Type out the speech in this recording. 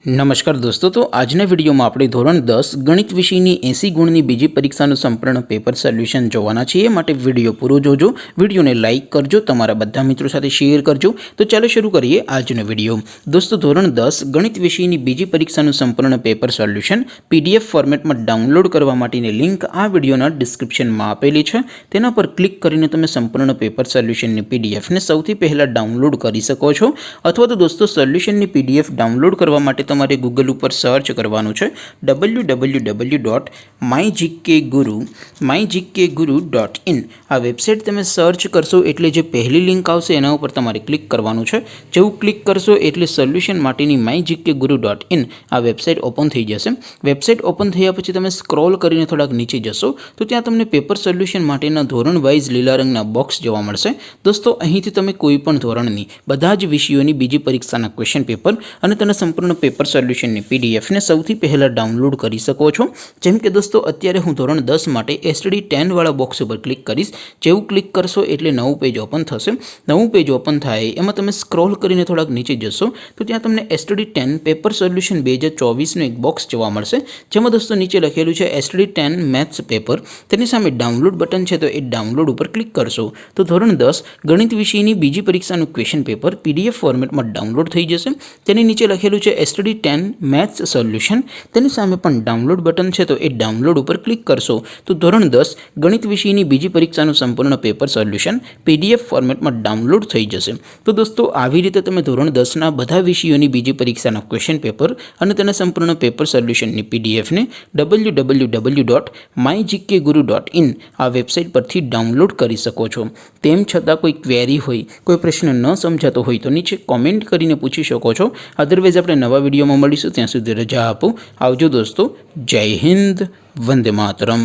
नमस्कार दोस्तों, तो आजना विडियो में આપણે ધોરણ 10 ગણિત વિષયની 80 ગુણની બીજી પરીક્ષાનું સંપૂર્ણ પેપર સોલ્યુશન જોવાના છીએ। માટે વિડિયો પૂરો જોજો, વિડિયોને લાઈક કરજો, તમારા બધા મિત્રો સાથે શેર કરજો। તો ચાલો શરૂ કરીએ આજનો વિડિયો। દોસ્તો, ધોરણ 10 ગણિત વિષયની બીજી પરીક્ષાનું સંપૂર્ણ પેપર સોલ્યુશન PDF ફોર્મેટમાં ડાઉનલોડ કરવા માટેની લિંક આ વિડિયોના ડિસ્ક્રિપ્શનમાં આપેલી છે। તેના પર ક્લિક કરીને તમે સંપૂર્ણ પેપર સોલ્યુશનની PDF ને સૌથી પહેલા ડાઉનલોડ કરી શકો છો। અથવા તો દોસ્તો, સોલ્યુશનની PDF ડાઉનલોડ કરવા માટે તમારે ગૂગલ ઉપર સર્ચ કરવાનું છે www.mygkguru.in। આ વેબસાઇટ તમે સર્ચ કરશો એટલે જે પહેલી લિંક આવશે એના ઉપર તમારે ક્લિક કરવાનું છે। જેવું ક્લિક કરશો એટલે સોલ્યુશન માટેની mygkguru.in આ વેબસાઇટ ઓપન થઈ જશે। વેબસાઇટ ઓપન થયા પછી તમે સ્ક્રોલ કરીને થોડાક નીચે જશો તો ત્યાં તમને પેપર સોલ્યુશન માટેના ધોરણ વાઇઝ લીલા રંગના બોક્સ જોવા મળશે। દોસ્તો, અહીંથી તમે કોઈ પણ ધોરણની બધા જ વિષયોની બીજી પરીક્ષાના ક્વેશ્ચન પેપર અને તેના સંપૂર્ણ પેપર સોલ્યુશનની PDF ને સૌથી પહેલા ડાઉનલોડ કરી શકો છો। જેમ કે દોસ્તો, અત્યારે હું ધોરણ 10 માટે STD10 વાળા બોક્સ ઉપર ક્લિક કરીશ। જેવું ક્લિક કરશો એટલે નવું પેજ ઓપન થશે। નવું પેજ ઓપન થાય એમાં તમે સ્ક્રોલ કરીને થોડાક નીચે જશો તો ત્યાં તમને STD10 પેપર સોલ્યુશન 2024 નું એક બોક્સ જોવા મળશે। જેમાં દોસ્તો નીચે લખેલું છે STD10 મેથ્સ પેપર। તેની સામે ડાઉનલોડ બટન છે, તો એ ડાઉનલોડ ઉપર ક્લિક કરશો તો ધોરણ 10 ગણિત વિષયની બીજી પરીક્ષાનું ક્વેશ્ચન પેપર PDF ફોર્મેટમાં ડાઉનલોડ થઈ જશે। તેની નીચે લખેલું છે STD10 મેથ્સ સોલ્યુશન। તેની સામે પણ ડાઉનલોડ બટન છે, તો એ ડાઉનલોડ ઉપર ક્લિક કરશો તો ધોરણ 10 ગણિત વિષયની બીજી પરીક્ષાનું સંપૂર્ણ પેપર સોલ્યુશન PDF ફોર્મેટમાં ડાઉનલોડ થઈ જશે। તો દોસ્તો, આવી રીતે તમે ધોરણ 10ના બધા વિષયોની બીજી પરીક્ષાના ક્વેશ્ચન પેપર અને તેના સંપૂર્ણ પેપર સોલ્યુશનની PDF ને www.mygkguru.in આ વેબસાઇટ પરથી ડાઉનલોડ કરી શકો છો। તેમ છતાં કોઈ ક્વેરી હોય, કોઈ પ્રશ્ન ન સમજાતો હોય તો નીચે કોમેન્ટ કરીને પૂછી શકો છો। અધરવાઇઝ આપણે નવા વિડીયોમાં મળીશું, ત્યાં સુધી રજા આપો। આવજો દોસ્તો, જય હિન્દ, વંદે માતરમ।